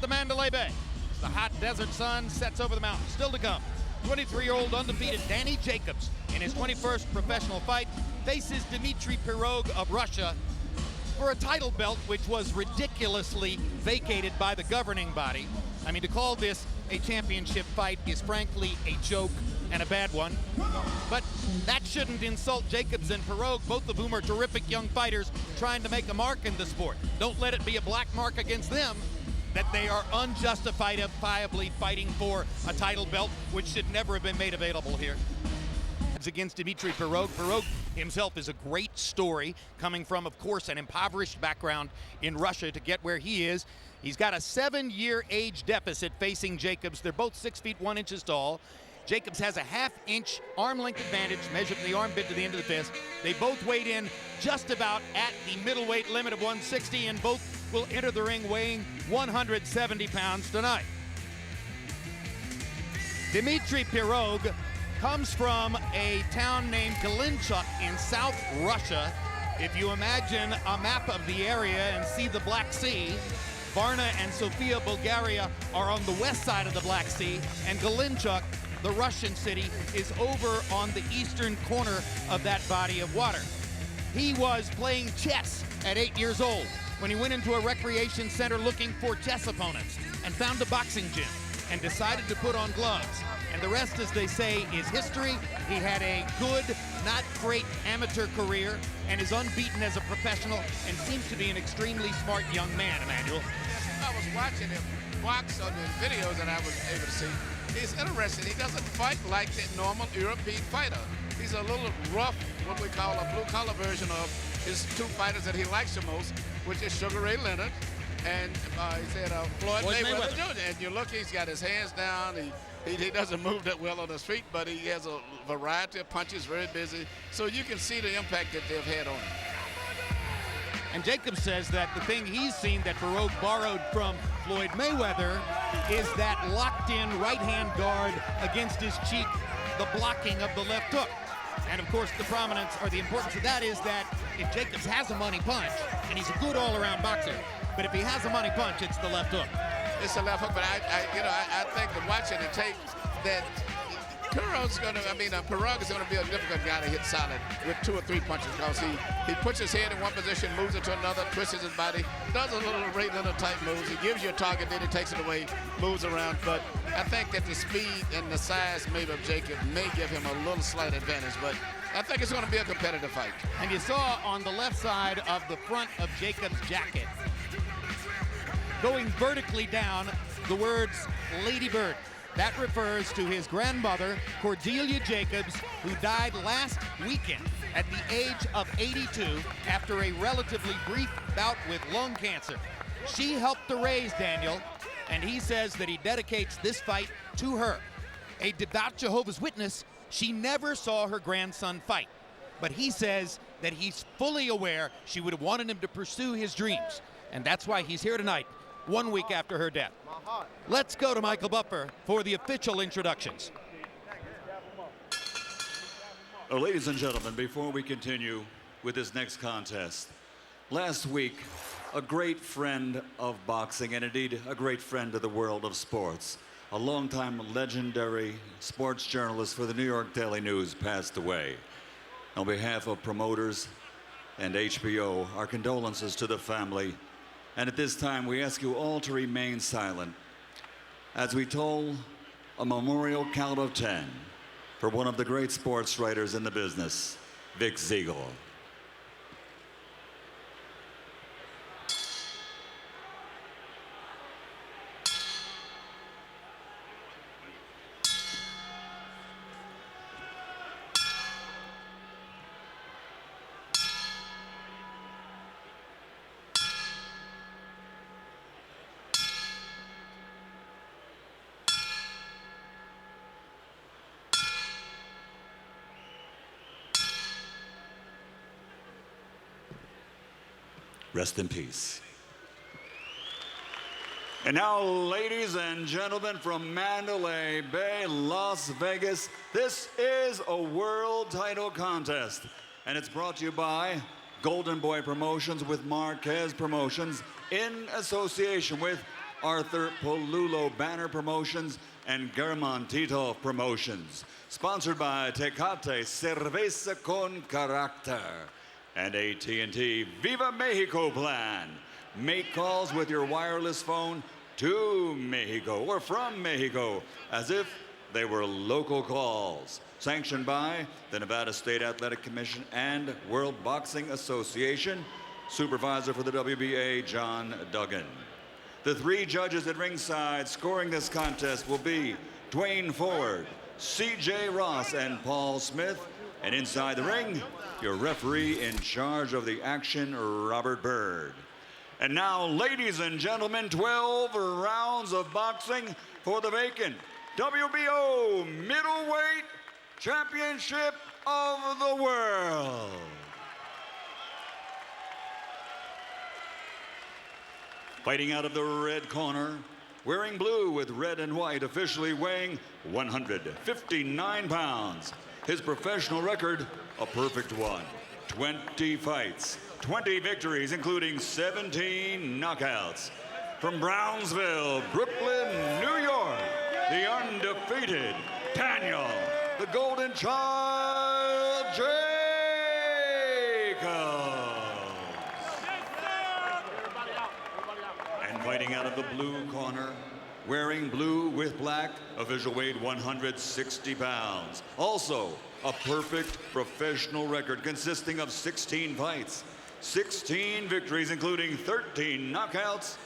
the Mandalay Bay. As the hot desert sun sets over the mountains. Still to come, 23-year-old undefeated Danny Jacobs in his 21st professional fight faces Dmitry Pirog of Russia for a title belt which was ridiculously vacated by the governing body. I mean, to call this a championship fight is frankly a joke and a bad one. But that shouldn't insult Jacobs and Pirog, both of whom are terrific young fighters trying to make a mark in the sport. Don't let it be a black mark against them that they are unjustifiably fighting for a title belt which should never have been made available here. Against Dmitry Pirog. Pirog himself is a great story, coming from, of course, an impoverished background in Russia to get where he is. He's got a 7-year age deficit facing Jacobs. They're both 6 feet 1 inches tall. Jacobs has a ½ arm length advantage measured from the armpit to the end of the fist. They both weighed in just about at the middleweight limit of 160, and both will enter the ring weighing 170 pounds tonight. Dmitry Pirog comes from a town named Galinchuk in South Russia. If you imagine a map of the area and see the Black Sea, Varna and Sofia, Bulgaria are on the west side of the Black Sea, and Galinchuk, the Russian city, is over on the eastern corner of that body of water. He was playing chess at 8 years old when he went into a recreation center looking for chess opponents and found a boxing gym and decided to put on gloves. And the rest, as they say, is history. He had a good, not great amateur career and is unbeaten as a professional and seems to be an extremely smart young man, Emmanuel. Yes, I was watching him box on the videos that I was able to see. He's interesting. He doesn't fight like the normal European fighter. He's a little rough, what we call a blue-collar version of his two fighters that he likes the most, which is Sugar Ray Leonard and he said Floyd Mayweather Jr. And you look, he's got his hands down. He doesn't move that well on his feet, but he has a variety of punches, very busy. So you can see the impact that they've had on him. And Jacobs says that the thing he's seen that Pirog borrowed from Floyd Mayweather is that locked-in right-hand guard against his cheek, the blocking of the left hook. And of course, the prominence or the importance of that is that if Jacobs has a money punch, and he's a good all-around boxer, but if he has a money punch, it's the left hook. It's the left hook, but I think that watching the tape that Pirog is going to be a difficult guy to hit solid with 2 or 3 punches because he puts his head in one position, moves it to another, twists his body, does a little Ray Leonard type moves. He gives you a target, then he takes it away, moves around. But I think that the speed and the size maybe of Jacob may give him a little slight advantage, but I think it's going to be a competitive fight. And you saw on the left side of the front of Jacobs' jacket, going vertically down, the words Lady Bird. That refers to his grandmother, Cordelia Jacobs, who died last weekend at the age of 82 after a relatively brief bout with lung cancer. She helped to raise Daniel, and he says that he dedicates this fight to her. A devout Jehovah's Witness, she never saw her grandson fight. But he says that he's fully aware she would have wanted him to pursue his dreams. And that's why he's here tonight, 1 week after her death. Let's go to Michael Buffer for the official introductions. Ladies and gentlemen, before we continue with this next contest, last week, a great friend of boxing, and indeed a great friend of the world of sports, a longtime legendary sports journalist for the New York Daily News, passed away. On behalf of promoters and HBO, our condolences to the family. And at this time, we ask you all to remain silent as we toll a memorial count of 10 for one of the great sports writers in the business, Vic Siegel. Rest in peace. And now, ladies and gentlemen, from Mandalay Bay, Las Vegas, this is a world title contest. And it's brought to you by Golden Boy Promotions with Marquez Promotions in association with Arthur Polulo Banner Promotions, and German Titov Promotions. Sponsored by Tecate Cerveza con Carácter and AT&T Viva Mexico Plan. Make calls with your wireless phone to Mexico or from Mexico as if they were local calls. Sanctioned by the Nevada State Athletic Commission and World Boxing Association. Supervisor for the WBA, John Duggan. The three judges at ringside scoring this contest will be Dwayne Ford, C.J. Ross, and Paul Smith. And inside the ring, your referee in charge of the action, Robert Byrd. And now, ladies and gentlemen, 12 rounds of boxing for the vacant WBO Middleweight Championship of the World. Fighting out of the red corner, wearing blue with red and white, officially weighing 159 pounds. His professional record, a perfect one. 20 fights, 20 victories, including 17 knockouts. From Brownsville, Brooklyn, New York, the undefeated Daniel, the Golden Child, Jacobs. And fighting out of the blue corner, wearing blue with black, official weight 160 pounds. Also, a perfect professional record consisting of 16 fights, 16 victories, including 13 knockouts.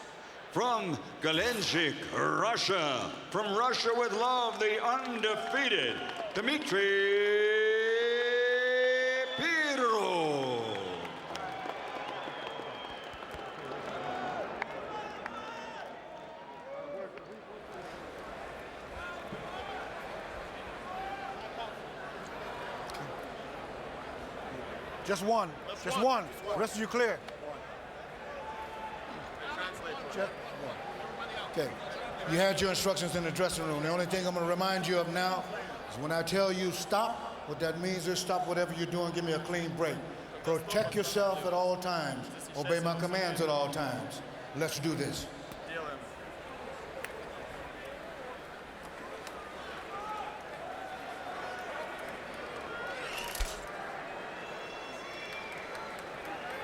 From Galenchik, Russia. From Russia with love, the undefeated Dmitry Pirog. Just one. Just one. Rest of you clear. Check. Okay. You had your instructions in the dressing room. The only thing I'm going to remind you of now is when I tell you stop, what that means is stop whatever you're doing, give me a clean break. Protect yourself at all times. Obey my commands at all times. Let's do this.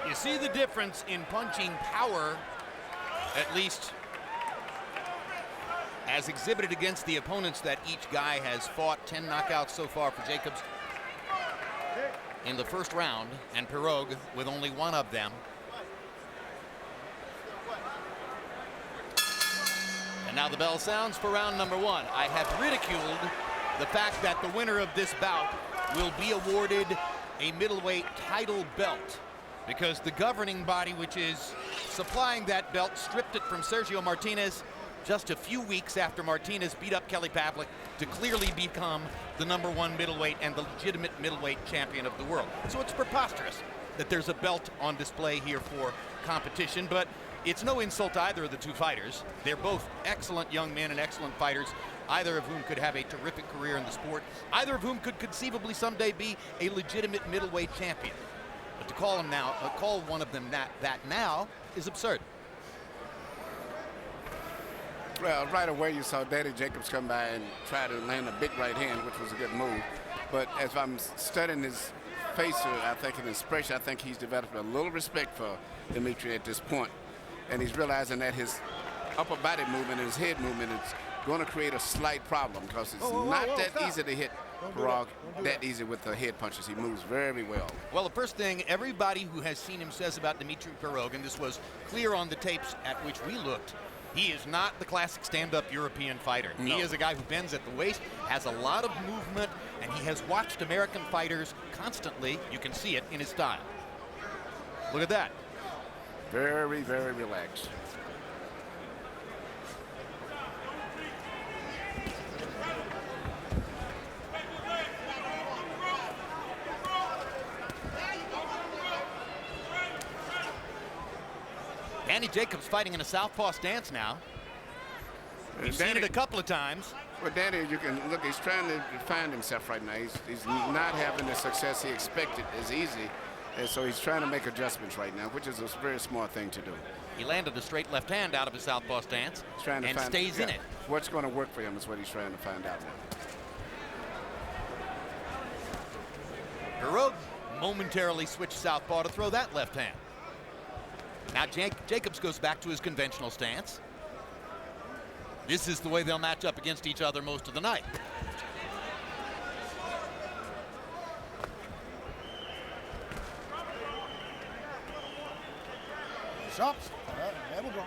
You see the difference in punching power, at least as exhibited against the opponents that each guy has fought. 10 knockouts so far for Jacobs in the first round, and Pirog with only one of them. And now the bell sounds for round number one. I have ridiculed the fact that the winner of this bout will be awarded a middleweight title belt, because the governing body, which is supplying that belt, stripped it from Sergio Martinez just a few weeks after Martinez beat up Kelly Pavlik to clearly become the #1 middleweight and the legitimate middleweight champion of the world. So it's preposterous that there's a belt on display here for competition, but it's no insult to either of the two fighters. They're both excellent young men and excellent fighters, either of whom could have a terrific career in the sport, either of whom could conceivably someday be a legitimate middleweight champion. But to call him now, call one of them that now is absurd. Well, right away you saw Danny Jacobs come by and try to land a big right hand, which was a good move. But as I'm studying his face, I think in his expression, I think he's developed a little respect for Dmitry at this point. And he's realizing that his upper body movement and his head movement is going to create a slight problem, because it's not that easy to hit Pirog that easy with the head punches. He moves very well. Well, the first thing everybody who has seen him says about Dmitry Pirog, and this was clear on the tapes at which we looked, he is not the classic stand-up European fighter. No. He is a guy who bends at the waist, has a lot of movement, and he has watched American fighters constantly. You can see it in his style. Look at that. Very, very relaxed. Danny Jacobs fighting in a southpaw stance now. We've seen it a couple of times. Well, Danny, you can look, he's trying to find himself right now. He's not having the success he expected as easy And so he's trying to make adjustments right now, which is a very smart thing to do. He landed a straight left hand out of his southpaw stance and stays in it. What's going to work for him is what he's trying to find out now. Pirog momentarily switched southpaw to throw that left hand. Now Jacobs goes back to his conventional stance. This is the way they'll match up against each other most of the night. Shots. There we go.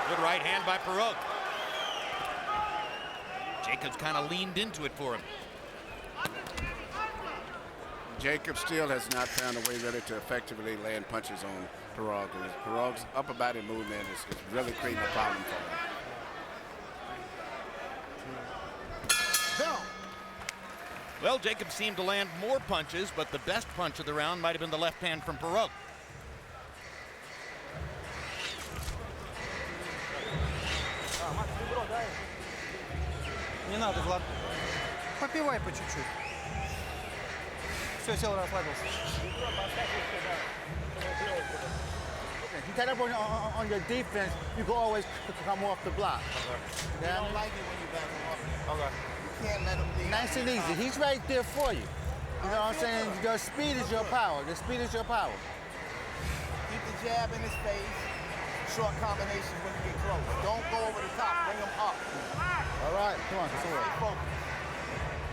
Good right hand by Pirog. Jacobs kind of leaned into it for him. Jacob still has not found a way really to effectively land punches on Pirog. And Pirog's upper body movement is really creating a problem for him. Well, Jacobs seemed to land more punches, but the best punch of the round might have been the left hand from Pirog. Не надо, Влад. Попивай по чуть-чуть. Все, сел, расслабился. You get up on your defense, you can always come off the block. You don't like it when you back him off. Okay. You can't let him leave. Nice and easy. He's right there for you. You know what I'm saying? Your speed is your power. The speed is your power. Keep the jab in his face. Short combinations when you get close. Don't go over the top. Bring him up. All right, come on, Stay focused.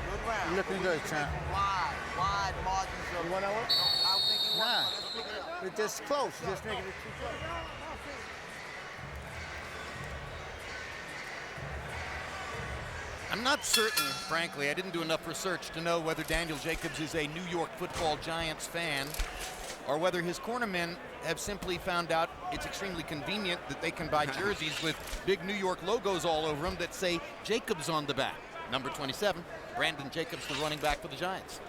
Good round. You're looking good, champ. Wide margins of. You want that one? No, I don't think he wants Nah. one. Let's pick it up. It's just close. Just making it too close. I'm not certain, frankly. I didn't do enough research to know whether Daniel Jacobs is a New York Football Giants fan or whether his cornermen have simply found out it's extremely convenient that they can buy jerseys with big New York logos all over them that say Jacobs on the back. Number 27, Brandon Jacobs, the running back for the Giants.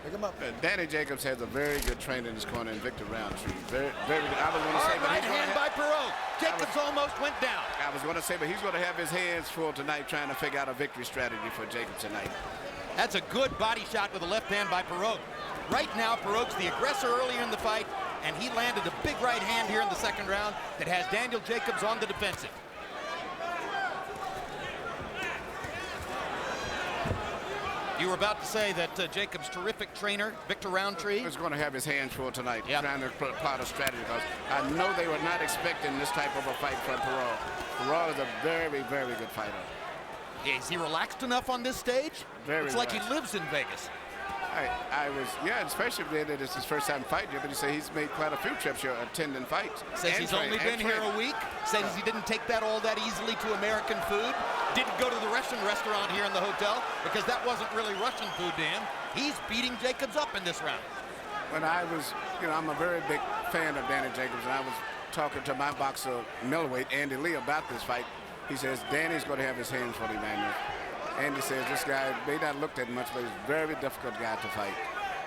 Pick him up. Danny Jacobs has a very good trainer in his corner in Victor Roundtree. Very, very good. I was going to say, but Right he's going hand to by Pirog. Jacobs almost went down. I was going to say, but he's going to have his hands full tonight trying to figure out a victory strategy for Jacobs tonight. That's a good body shot with a left hand by Pirog. Right now, Pirog's the aggressor earlier in the fight, and he landed a big right hand here in the second round that has Daniel Jacobs on the defensive. You were about to say that Jacobs' terrific trainer, Victor Roundtree, He's going to have his hands full tonight, Yep. trying to plot a strategy, because I know they were not expecting this type of a fight from Pirog. Pirog is a very, very good fighter. is he relaxed enough on this stage? Very It's like he relaxed. lives in Vegas. I was, yeah, especially being that it's his first time fighting here, but he said he's made quite a few trips here attending fights. Says he's only been here a week. Says he didn't take that all that easily to American food. Didn't go to the Russian restaurant here in the hotel because that wasn't really Russian food to him. He's beating Jacobs up in this round. When I was, I'm a very big fan of Danny Jacobs, and I was talking to my boxer, middleweight, Andy Lee, about this fight. He says, Danny's going to have his hands full, Emmanuel. Andy says this guy may not look that much, but he's a very difficult guy to fight,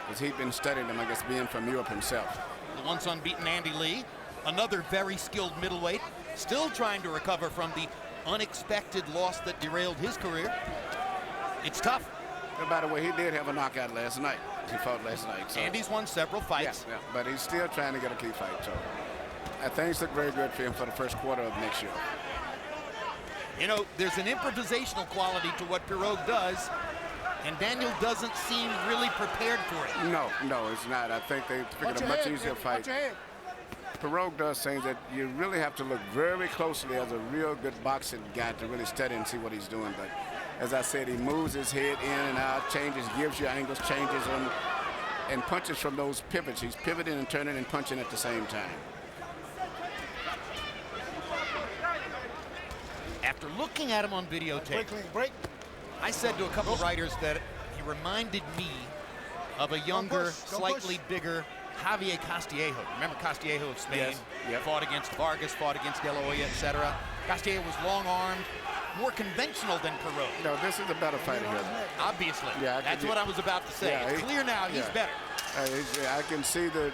because he's been studying him, I guess, being from Europe himself. The once unbeaten Andy Lee, another very skilled middleweight, still trying to recover from the unexpected loss that derailed his career. It's tough. And by the way, he did have a knockout last night. He fought last night. So. Andy's won several fights. Yeah, but he's still trying to get a key fight. So things look very good for him for the first quarter of next year. You know, there's an improvisational quality to what Pirog does, and Daniel doesn't seem really prepared for it. No, it's not. I think they figured a much easier fight. Pirog does things that you really have to look very closely as a real good boxing guy to really study and see what he's doing. But as I said, he moves his head in and out, changes, gives you angles, changes, and punches from those pivots. He's pivoting and turning and punching at the same time. After looking at him on videotape, Break. I said to a couple of writers that he reminded me of a younger, slightly bigger Javier Castillejo. Remember Castillejo of Spain? Yes. Yep. Fought against Vargas, fought against De La Hoya, etc. Castillejo was long-armed, more conventional than Pirog. No, this is a better fighter here. Obviously. Yeah, That's what I was about to say. Yeah, it's clear now he's yeah. better. I can see the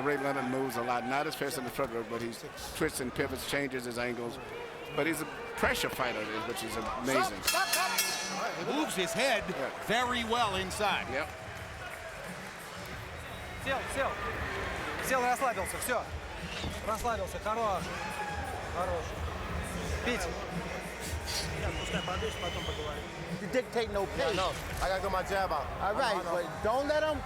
Ray Leonard moves a lot. Not as fast in the front row, but he twists and pivots, changes his angles. But he's a pressure fighter, which is amazing. Moves his head very well inside. Yep. Сел, расслабился, все. Расслабился, хорош. Хорош. Бить. You dictate no pace. No, I gotta get my jab out. All right, but don't let him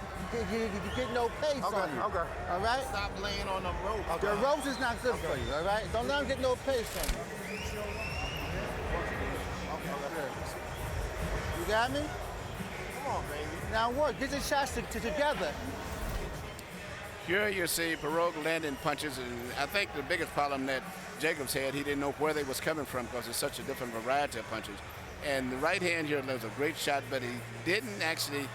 get no pace on you. Okay. All right? Stop laying on the rope. The ropes is not good for you, all right? Don't let him get no pace on you. You got me? Come on, baby. Now what? Get your shots together. Here you see Pirog landing punches, and I think the biggest problem that Jacobs had, he didn't know where they was coming from because it's such a different variety of punches. And the right hand here was a great shot, but he didn't actually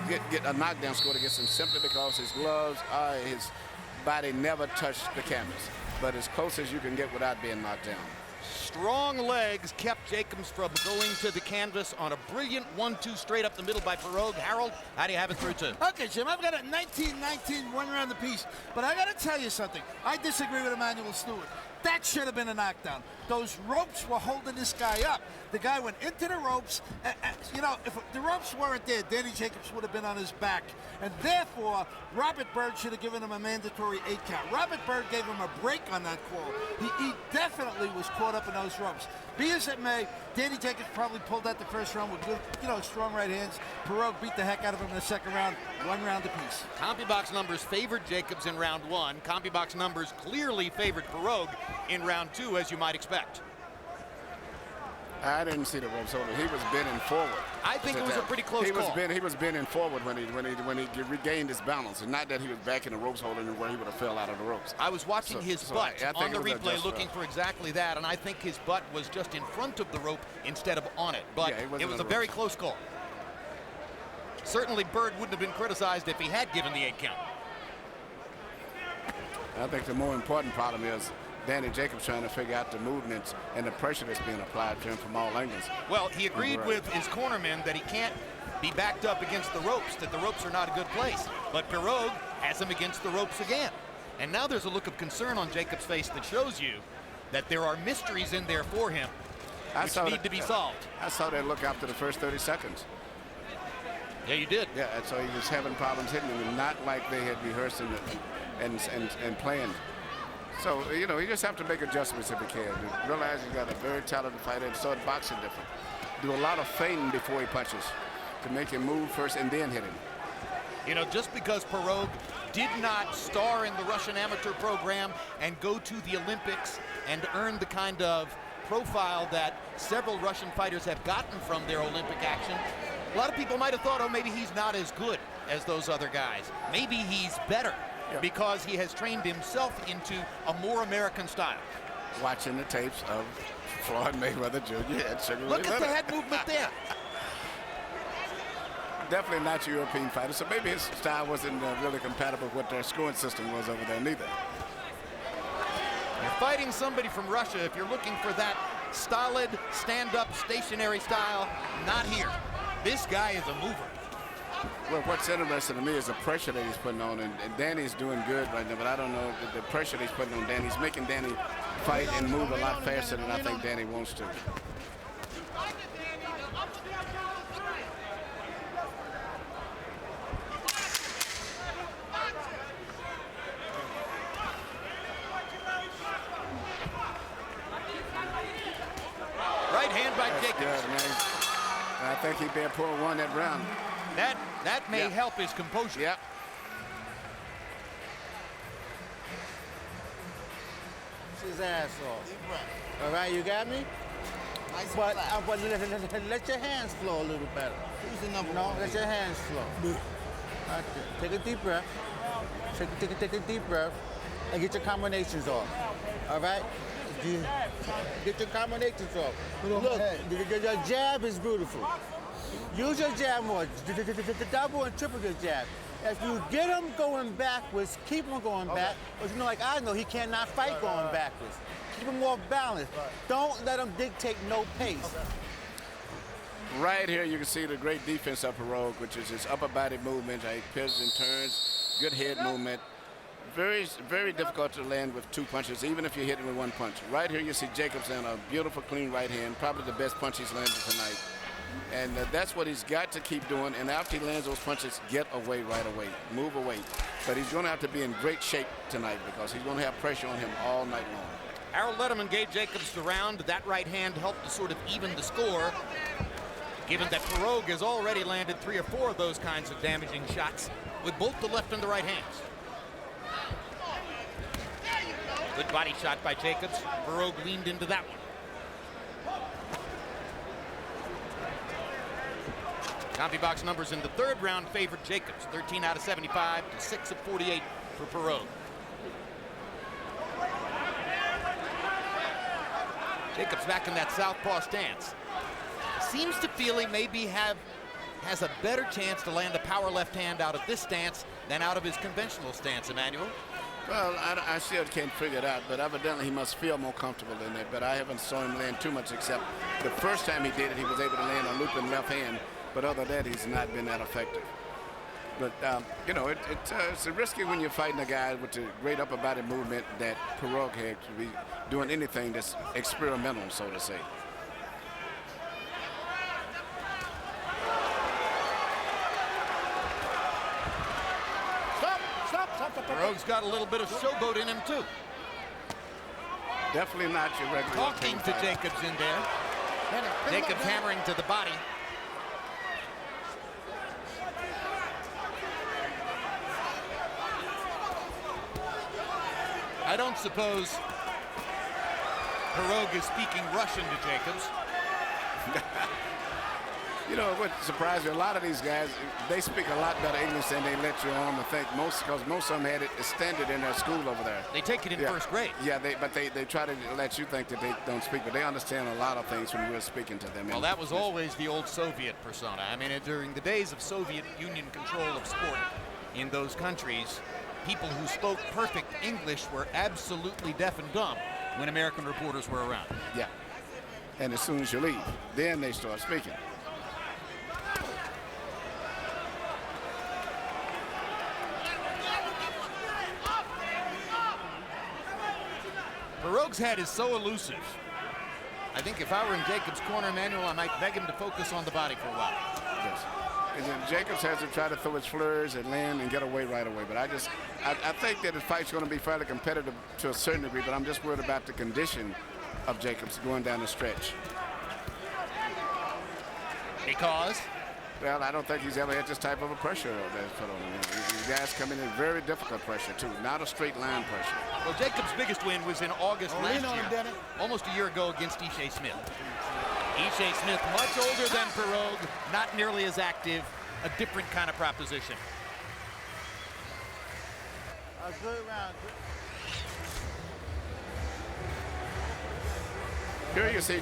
get a knockdown score against him simply because his gloves, his body never touched the canvas. But as close as you can get without being knocked down. Strong legs kept Jacobs from going to the canvas on a brilliant 1-2 straight up the middle by Pirog. Harold, how do you have it through two? Okay, Jim, I've got a 19-19 one round apiece, but I got to tell you something. I disagree with Emmanuel Stewart. That should have been a knockdown. Those ropes were holding this guy up. The guy went into the ropes. You know, if the ropes weren't there, Danny Jacobs would have been on his back. And therefore, Robert Byrd should have given him a mandatory 8 count. Robert Byrd gave him a break on that call. He definitely was caught up in those ropes. Be as it may, Danny Jacobs probably pulled out the first round with good, strong right hands. Pirog beat the heck out of him in the second round, 1 round apiece. CompuBox numbers favored Jacobs in round 1. CompuBox numbers clearly favored Pirog in round 2, as you might expect. I didn't see the ropes holding. He was bending forward. I think it was a pretty close call. He was bending forward when he regained his balance, and not that he was back in the ropes holding where he would have fell out of the ropes. I was watching his butt on the replay, looking for exactly that, and I think his butt was just in front of the rope instead of on it. But it was a very close call. Certainly, Byrd wouldn't have been criticized if he had given the 8 count. I think the more important problem is Danny Jacobs trying to figure out the movements and the pressure that's being applied to him from all angles. Well, he agreed with his cornerman that he can't be backed up against the ropes, that the ropes are not a good place. But Pirog has him against the ropes again. And now there's a look of concern on Jacobs' face that shows you that there are mysteries in there for him which need to be solved. I saw that look after the first 30 seconds. Yeah, you did. Yeah, and so he was having problems hitting him, and not like they had rehearsed and planned. So, you just have to make adjustments if you can. Realize you got a very talented fighter and start boxing different. Do a lot of feinting before he punches to make him move first and then hit him. Just because Pirog did not star in the Russian amateur program and go to the Olympics and earn the kind of profile that several Russian fighters have gotten from their Olympic action, a lot of people might have thought, maybe he's not as good as those other guys. Maybe he's better. Because he has trained himself into a more American style. Watching the tapes of Floyd Mayweather Jr. Look at the head movement there. Definitely not a European fighter, so maybe his style wasn't really compatible with what their scoring system was over there neither. You're fighting somebody from Russia. If you're looking for that stolid, stand-up, stationary style, not here. This guy is a mover. Well, what's interesting to me is the pressure that he's putting on, and Danny's doing good right now, but I don't know the pressure that he's putting on Danny. He's making Danny fight and move a lot faster than I think Danny wants to. Right hand by Jacobs. Yeah, I think he better pull one that round. That may help his composure. Yep. His ass off. All right, you got me? Nice But let your hands flow a little better. Who's the number No, one? let your hands flow. Right there. Take a deep breath. Take a deep breath and get your combinations off. All right? Get your combinations off. Look, your jab is beautiful. Use your jab more. Double and triple your jab. If you get him going backwards, keep him going back. But like I know, he cannot fight going backwards. Keep him more balanced. Don't let him dictate no pace. Right here, you can see the great defense of Pirog, which is his upper body movement. He pivots and turns, good head movement. Very, very difficult to land with 2 punches, even if you're hitting with 1 punch. Right here, you see Jacobs land a beautiful, clean right hand, probably the best punch he's landed tonight. And that's what he's got to keep doing. And after he lands those punches, get away right away, move away. But he's going to have to be in great shape tonight because he's going to have pressure on him all night long. Harold Letterman gave Jacobs the round. That right hand helped to sort of even the score, given that Pirog has already landed 3 or 4 of those kinds of damaging shots with both the left and the right hands. Good body shot by Jacobs. Pirog leaned into that one. CompuBox numbers in the 3rd round favored Jacobs. 13 out of 75 to 6 of 48 for Pirog. Jacobs back in that southpaw stance. Seems to feel he maybe has a better chance to land a power left hand out of this stance than out of his conventional stance, Emmanuel. Well, I still can't figure it out, but evidently he must feel more comfortable in it. But I haven't saw him land too much, except the first time he did it, he was able to land a looping left hand. But other than that, he's not been that effective. But, you know, it's risky when you're fighting a guy with the great upper body movement that Pirog had to be doing anything that's experimental, so to say. Pirog's got a little bit of showboat in him, too. Definitely not your regular. Talking to Jacobs in there. Jacobs hammering to the body. I don't suppose Pirog is speaking Russian to Jacobs. You know what surprised me? A lot of these guys, they speak a lot better English than they let you on to think. Because most of them had it standard in their school over there. They take it in first grade. Yeah, but they try to let you think that they don't speak, but they understand a lot of things when we're speaking to them. Well, that was always the old Soviet persona. I mean, during the days of Soviet Union control of sport in those countries, people who spoke perfect English were absolutely deaf and dumb when American reporters were around. Yeah. And as soon as you leave, then they start speaking. Pirog's head is so elusive. I think if I were in Jacobs' corner, Emmanuel, I might beg him to focus on the body for a while. Yes. And then Jacobs has to try to throw his flurs and land and get away right away. But I think that the fight's going to be fairly competitive to a certain degree, but I'm just worried about the condition of Jacobs going down the stretch. Because? Well, I don't think he's ever had this type of a pressure that's put on him. These guys come in very difficult pressure, too, not a straight line pressure. Well, Jacobs' biggest win was in August last year, almost a year ago against Ishe Smith. Ishe Smith, much older than Pirog, not nearly as active, a different kind of proposition. A good round. Here you see.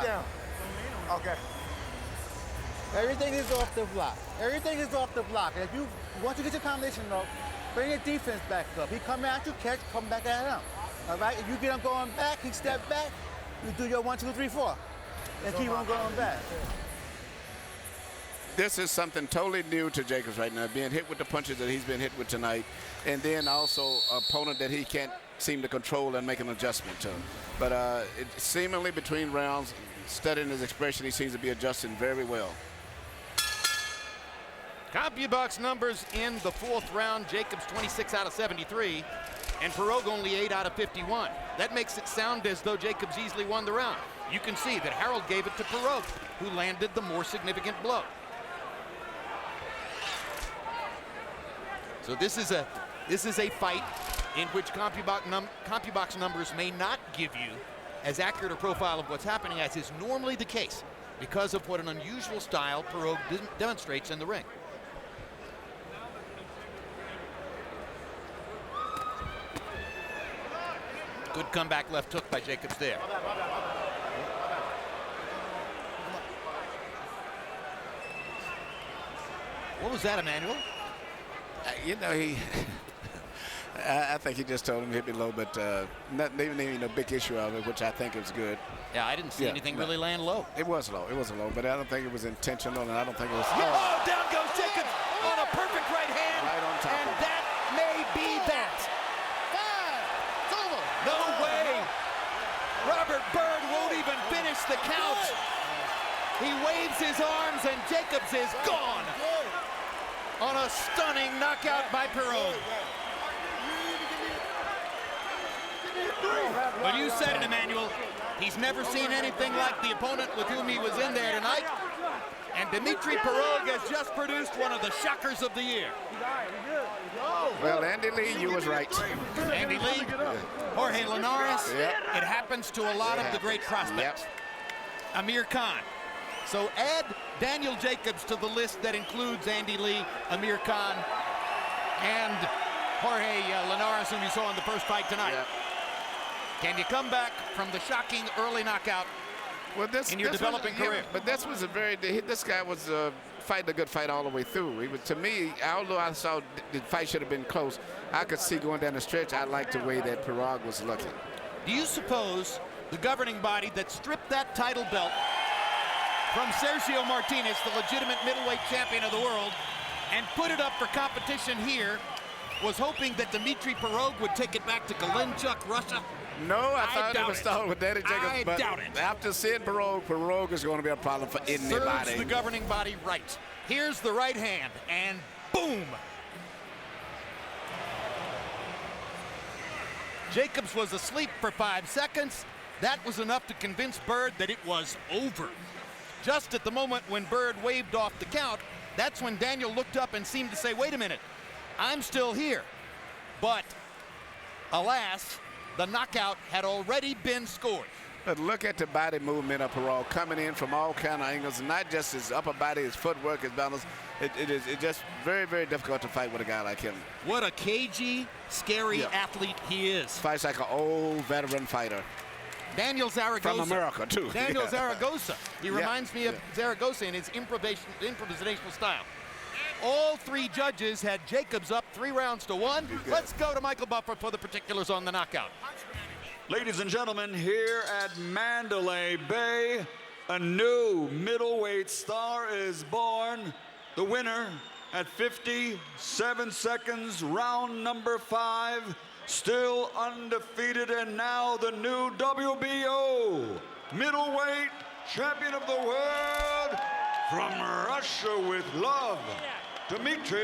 Yeah. Okay. Everything is off the block. Everything is off the block. And if you once you get your combination up, bring your defense back up. He come at you, catch, come back at him. All right. If you get him going back, he step back. You do your 1, 2, 3, 4, and keep on going back. This is something totally new to Jacobs right now, being hit with the punches that he's been hit with tonight, and then also an opponent that he can't seem to control and make an adjustment to. But seemingly between rounds, studying his expression, he seems to be adjusting very well. CompuBox numbers in the 4th round, Jacobs 26 out of 73, and Pirog only 8 out of 51. That makes it sound as though Jacobs easily won the round. You can see that Harold gave it to Pirog, who landed the more significant blow. So this is a fight in which CompuBox numbers may not give you as accurate a profile of what's happening as is normally the case because of what an unusual style Pirog demonstrates in the ring. Good comeback left hook by Jacobs there. What was that, Emmanuel? You know, I think he just told him to hit me low, but not even a big issue of it, which I think is good. Yeah, I didn't see anything really land low. It was low. It was low, but I don't think it was intentional, and I don't think it was. Oh, down goes Jacobs on a perfect right hand. Right on top and of it. that may be that. 5. It's over. No way. Robert Byrd won't even finish the count. He waves his arms, and Jacobs is gone on a stunning knockout by Pirog. But you said it, Emmanuel. He's never seen anything like the opponent with whom he was in there tonight. And Dmitry Pirog has just produced one of the shockers of the year. Well, Andy Lee, you was right. Andy Lee, Jorge Linares. Yep. It happens to a lot of the great prospects. Yep. Amir Khan. So add Daniel Jacobs to the list that includes Andy Lee, Amir Khan, and Jorge Linares, whom you saw in the first fight tonight. Yep. Can you come back from the shocking early knockout in your developing career? But this was this guy was fighting a good fight all the way through. He was, to me, although I saw the fight should have been close, I could see going down the stretch, I liked the way that Pirog was looking. Do you suppose the governing body that stripped that title belt from Sergio Martinez, the legitimate middleweight champion of the world, and put it up for competition here, was hoping that Dmitry Pirog would take it back to Galinchuk, Russia? No, I thought it was started with Danny Jacobs, I but doubt it. after seeing Pirog is going to be a problem for anybody. Serves the governing body right. Here's the right hand, and boom! Jacobs was asleep for 5 seconds. That was enough to convince Byrd that it was over. Just at the moment when Byrd waved off the count, that's when Daniel looked up and seemed to say, wait a minute, I'm still here. But, alas, the knockout had already been scored. But look at the body movement of Pirog coming in from all kind of angles, not just his upper body, his footwork, his balance. It's just very, very difficult to fight with a guy like him. What a cagey, scary athlete he is. Fights like an old veteran fighter. Daniel Zaragoza. From America, too. Daniel Zaragoza. He reminds me of Zaragoza in his improvisational style. All three judges had Jacobs up 3 rounds to 1. Let's go to Michael Buffer for the particulars on the knockout. Ladies and gentlemen, here at Mandalay Bay, a new middleweight star is born. The winner at 57 seconds, round number 5, still undefeated, and now the new WBO middleweight champion of the world from Russia with love, Dmitry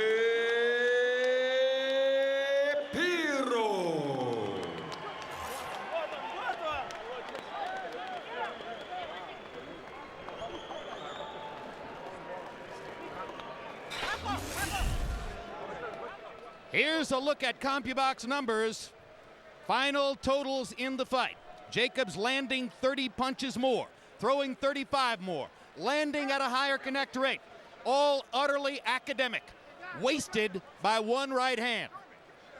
Pirog. Here's a look at CompuBox numbers. Final totals in the fight. Jacobs landing 30 punches more, throwing 35 more, landing at a higher connect rate. All utterly academic, wasted by one right hand.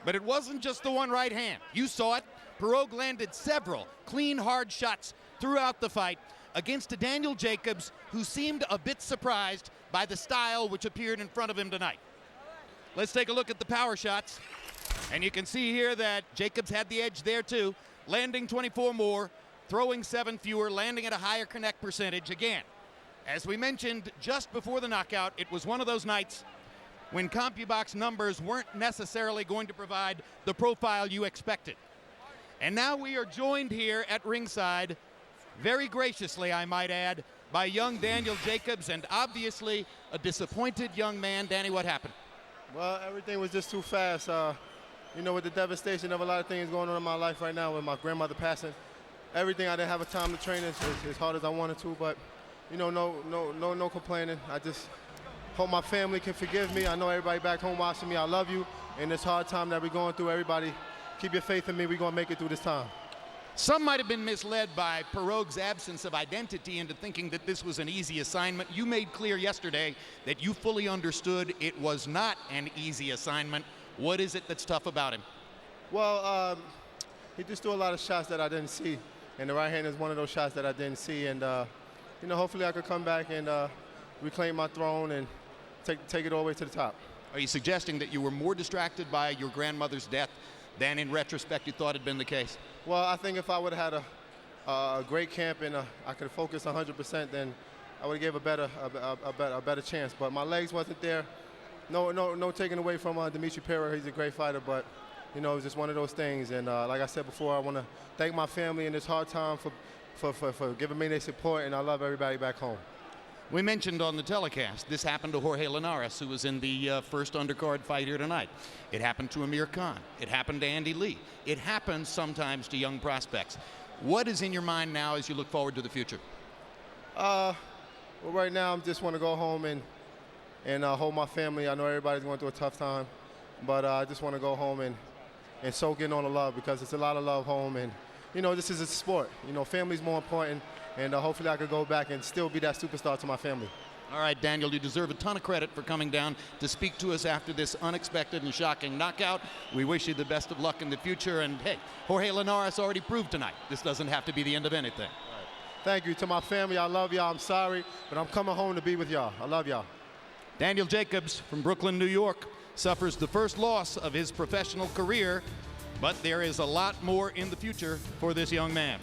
But it wasn't just the one right hand. You saw it. Pirog landed several clean, hard shots throughout the fight against a Daniel Jacobs who seemed a bit surprised by the style which appeared in front of him tonight. Let's take a look at the power shots. And you can see here that Jacobs had the edge there too, landing 24 more, throwing 7 fewer, landing at a higher connect percentage again. As we mentioned just before the knockout, it was one of those nights when CompuBox numbers weren't necessarily going to provide the profile you expected. And now we are joined here at ringside, very graciously I might add, by young Daniel Jacobs, and obviously a disappointed young man. Danny, what happened? Well, everything was just too fast. You know, with the devastation of a lot of things going on in my life right now, with my grandmother passing, everything, I didn't have a time to train as hard as I wanted to, but you know, no complaining. I just hope my family can forgive me. I know everybody back home watching me. I love you. In this hard time that we're going through, everybody, keep your faith in me. We're going to make it through this time. Some might have been misled by Pirog's absence of identity into thinking that this was an easy assignment. You made clear yesterday that you fully understood it was not an easy assignment. What is it that's tough about him? Well, he just threw a lot of shots that I didn't see. And the right hand is one of those shots that I didn't see. And, you know, hopefully I could come back and reclaim my throne and take it all the way to the top. Are you suggesting that you were more distracted by your grandmother's death than in retrospect you thought had been the case? Well, I think if I would have had a great camp and I could focus 100%, then I would have gave a better chance. But my legs wasn't there. No taking away from Dmitry Pirog. He's a great fighter, but you know, it was just one of those things. And like I said before, I want to thank my family in this hard time for giving me their support, and I love everybody back home. We mentioned on the telecast, this happened to Jorge Linares, who was in the first undercard fight here tonight. It happened to Amir Khan. It happened to Andy Lee. It happens sometimes to young prospects. What is in your mind now as you look forward to the future? Well, right now, I just want to go home and hold my family. I know everybody's going through a tough time, but I just want to go home and soak in on the love, because it's a lot of love home. And, you know, this is a sport. You know, family's more important, and hopefully I could go back and still be that superstar to my family. All right, Daniel, you deserve a ton of credit for coming down to speak to us after this unexpected and shocking knockout. We wish you the best of luck in the future. And, hey, Jorge Linares already proved tonight this doesn't have to be the end of anything. Thank you. To my family, I love y'all. I'm sorry, but I'm coming home to be with y'all. I love y'all. Daniel Jacobs from Brooklyn, New York, suffers the first loss of his professional career, but there is a lot more in the future for this young man.